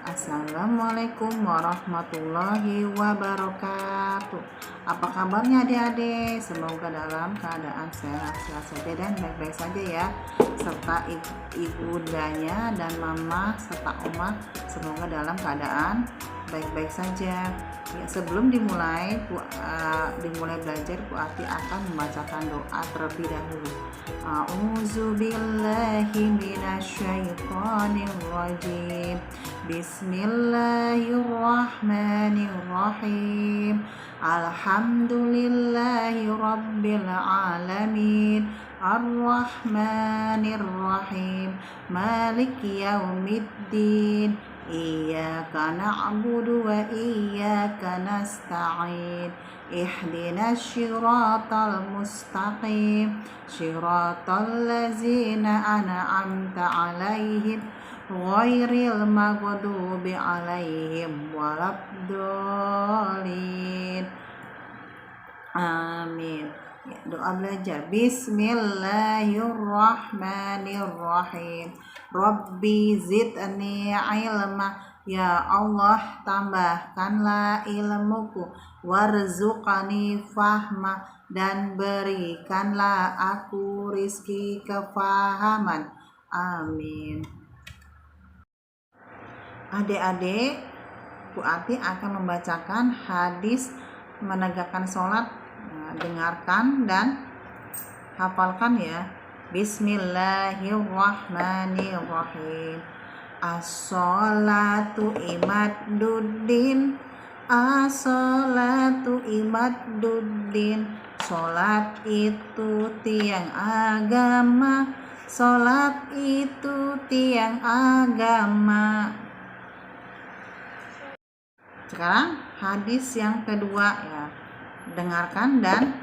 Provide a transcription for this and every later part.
Assalamualaikum warahmatullahi wabarakatuh. Apa kabarnya adik-adik? Semoga dalam keadaan sehat-sehat saja dan baik-baik saja ya. Serta ibundanya dan mama serta oma semoga dalam keadaan baik-baik saja. Ya, sebelum dimulai belajar, Bu Ati akan membacakan doa terlebih dahulu. A'udzu billahi minasyaitonir rajim. Bismillahirrahmanirrahim. Alhamdulillahi rabbil alamin. Ar-Rahmanir-Rahim. Maliki yaumiddin. Iyyaka na'budu wa iyyaka nasta'in. Ihdinas syiratal mustaqim. Syiratal ladzina an'amta 'alaihim ghairil maghdubi 'alaihim waladdallin. Amin. Ya, doa belajar. Bismillahirrahmanirrahim. Rabbi zidni ilma. Ya Allah, tambahkanlah ilmuku. Warzuqani fahma. Dan berikanlah aku rizki kefahaman. Amin. Adik-adik, Bu Ati akan membacakan hadis menegakkan sholat. Dengarkan dan hafalkan ya. Bismillahirrahmanirrahim. As-sholatu imaduddin. As-sholatu imaduddin. Sholat itu tiang agama. Sholat itu tiang agama. Sekarang hadis yang kedua ya. Dengarkan dan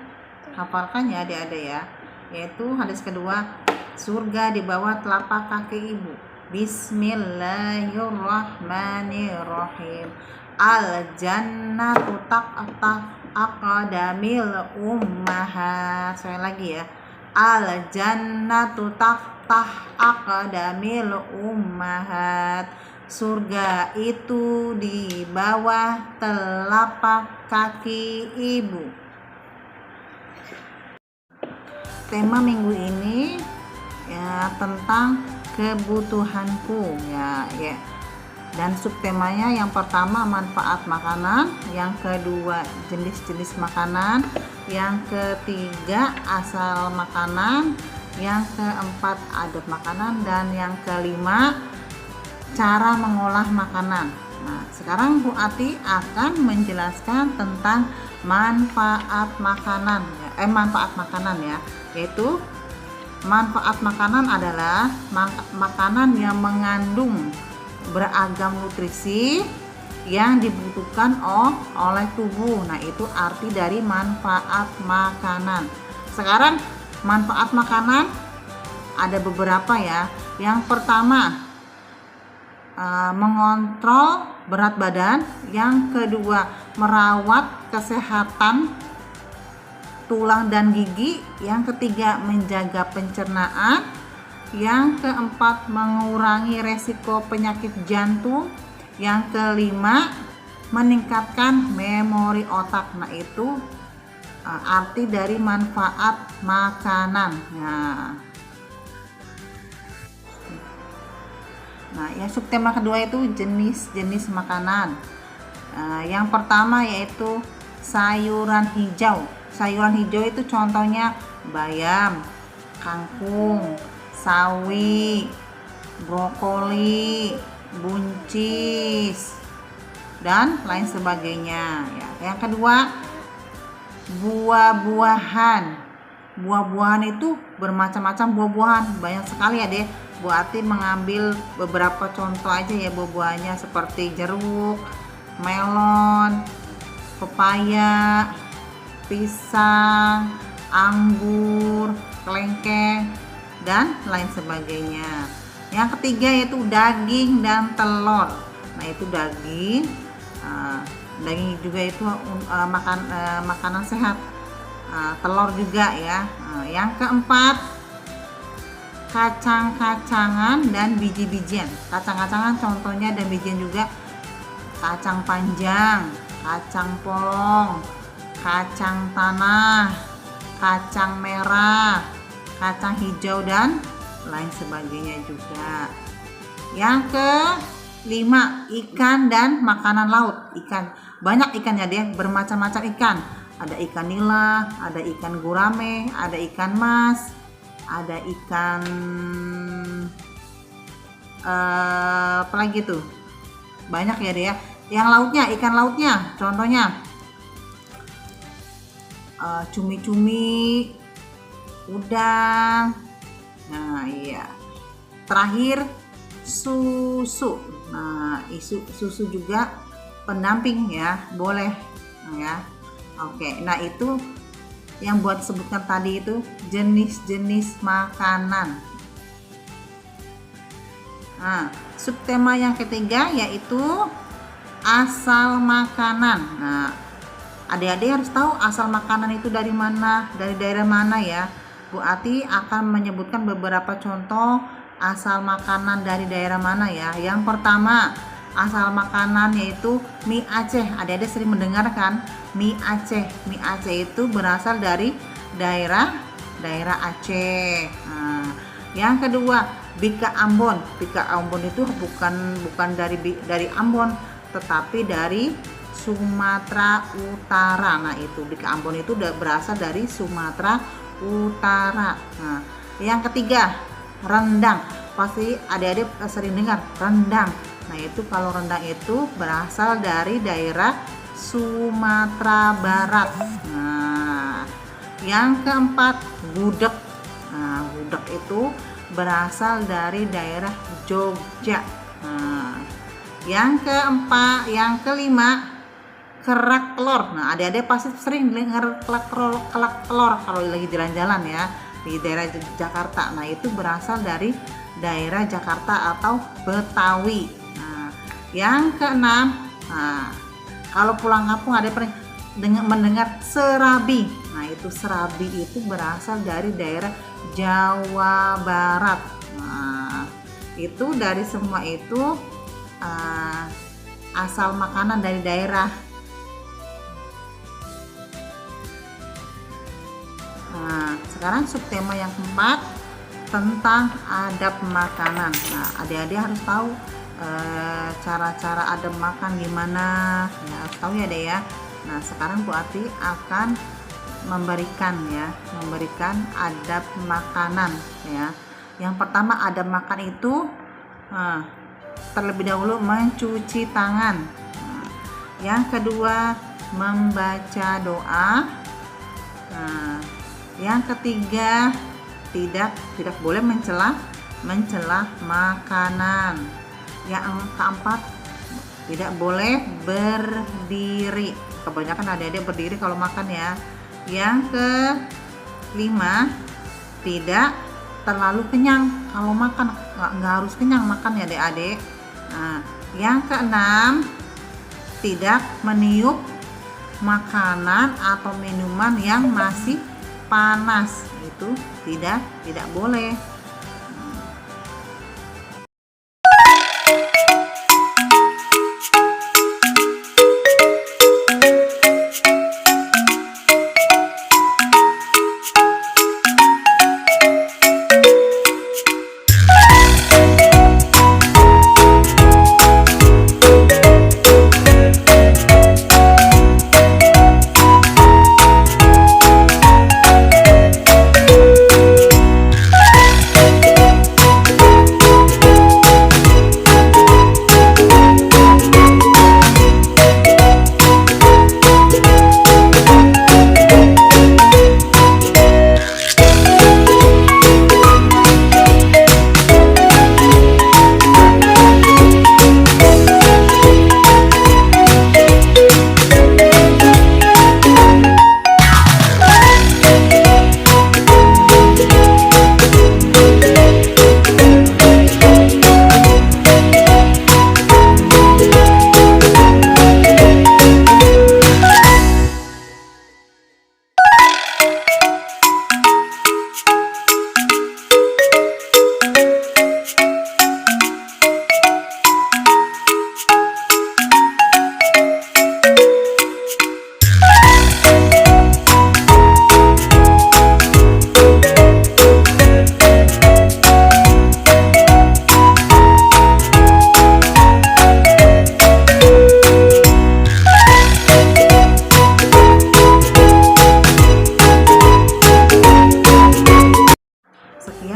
hafalkan ya adik-adik ya. Yaitu hadis kedua, surga di bawah telapak kaki ibu. Bismillahirrahmanirrahim. Al jannatu tahta aqdamil ummahat. Saya lagi ya. Al jannatu tahta aqdamil ummahat. Surga itu di bawah telapak kaki ibu. Tema minggu ini ya tentang kebutuhanku ya. Dan subtemanya yang pertama manfaat makanan, yang kedua jenis-jenis makanan, yang ketiga asal makanan, yang keempat adab makanan, dan yang kelima cara mengolah makanan. Nah, sekarang Bu Ati akan menjelaskan tentang manfaat makanan ya, yaitu manfaat makanan adalah makanan yang mengandung beragam nutrisi yang dibutuhkan oleh tubuh. Nah, itu arti dari manfaat makanan. Sekarang manfaat makanan ada beberapa ya. Yang pertama, mengontrol berat badan. Yang kedua, merawat kesehatan tulang dan gigi. Yang ketiga, menjaga pencernaan. Yang keempat, mengurangi resiko penyakit jantung. Yang kelima, meningkatkan memori otak. Nah, itu arti dari manfaat makanan. Nah, yang subtema kedua itu jenis-jenis makanan. Yang pertama yaitu sayuran hijau. Sayuran hijau itu contohnya bayam, kangkung, sawi, brokoli, buncis, dan lain sebagainya. Ya. Yang kedua, buah-buahan. Buah-buahan itu bermacam-macam buah-buahan, banyak sekali ya deh. Bu Ati mengambil beberapa contoh aja ya buah-buahnya, seperti jeruk, melon, pepaya, pisang, anggur, kelengkeng, dan lain sebagainya. Yang ketiga yaitu daging dan telur. Nah, itu daging juga itu makanan sehat. Telur juga ya. Yang keempat kacang-kacangan dan biji-bijian. Kacang-kacangan contohnya dan bijian juga kacang panjang, kacang polong, kacang tanah, kacang merah, kacang hijau dan lain sebagainya juga. Yang kelima, ikan dan makanan laut. Ikan, banyak ikannya deh, bermacam-macam ikan. Ada ikan nila, ada ikan gurame, ada ikan mas, ada ikan apa lagi tuh? Banyak ya deh ya. Yang lautnya, ikan lautnya, contohnya cumi-cumi, udang. Nah, iya. Terakhir susu. Nah, susu juga pendamping ya, boleh ya. Oke, nah itu yang buat sebutkan tadi itu jenis-jenis makanan. Nah, subtema yang ketiga yaitu asal makanan. Nah, adik-adik harus tahu asal makanan itu dari mana, dari daerah mana ya. Bu Ati akan menyebutkan beberapa contoh asal makanan dari daerah mana ya. Yang pertama, asal makanan yaitu mie Aceh. Adik-adik sering mendengar kan mie Aceh. Mie Aceh itu berasal dari daerah Aceh. Nah, yang kedua, Bika Ambon. Bika Ambon itu bukan dari Ambon, tetapi dari Sumatera Utara. Nah, itu Bika Ambon itu berasal dari Sumatera Utara. Nah, yang ketiga, rendang. Pasti adik-adik sering dengar rendang. Nah, itu kalau rendang itu berasal dari daerah Sumatera Barat. Nah, yang keempat, gudeg. Nah, gudeg itu berasal dari daerah Jogja. Nah, yang kelima, kerak telur. Nah, adik-adik pasti sering dengar kerak telur kalau lagi jalan-jalan ya di daerah Jakarta. Nah, itu berasal dari daerah Jakarta atau Betawi. Nah, yang keenam, nah, kalau pulang kampung ada pernah mendengar serabi. Nah, itu serabi itu berasal dari daerah Jawa Barat. Nah, itu dari semua itu asal makanan dari daerah. Nah, sekarang subtema yang keempat tentang adab makanan. Nah, adik-adik harus tahu cara-cara adab makan gimana ya, harus tahu ya deh ya. Nah, sekarang Bu Ati akan memberikan adab makanan ya. Yang pertama, adab makan itu terlebih dahulu mencuci tangan. Nah, yang kedua, membaca doa. Nah, yang ketiga, tidak boleh mencela makanan. Yang keempat, tidak boleh berdiri. Kebanyakan adik-adik berdiri kalau makan ya. Yang kelima, tidak terlalu kenyang kalau makan. Nggak harus kenyang makan ya adik-adik. Nah, yang keenam, tidak meniup makanan atau minuman yang masih panas. Itu tidak boleh.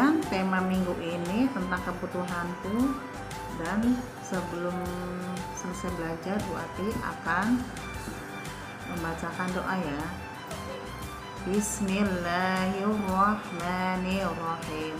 Kemudian tema minggu ini tentang kebutuhanku, dan sebelum selesai belajar Bu Ati akan membacakan doa ya. Bismillahirrahmanirrahim.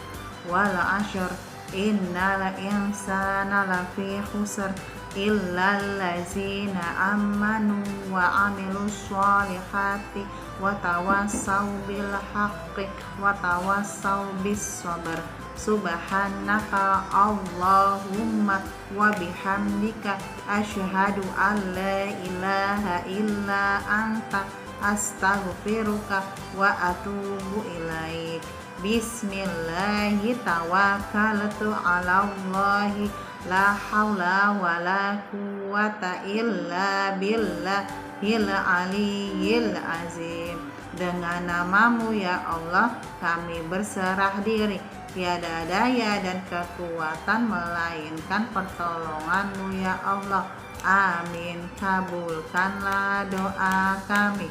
Wal 'ashr innal insana lafi khusr illal ladzina amanu wa 'amilus sholihati wa tawassaw bil haqqi wa tawassaw bis sabr. Subhanaka Allahumma wa bihamdika asyhadu an la ilaha illa anta astaghfiruka wa atubu ilaik. Bismillahi tawakkaltu ala Allahi la haula wa la quwwata illa billahil aliyyil azim. Dengan namamu ya Allah kami berserah diri, tiada daya dan kekuatan melainkan pertolonganmu ya Allah. Amin. Kabulkanlah doa kami.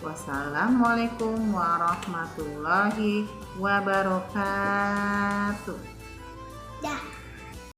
Wassalamualaikum warahmatullahi wabarakatuh.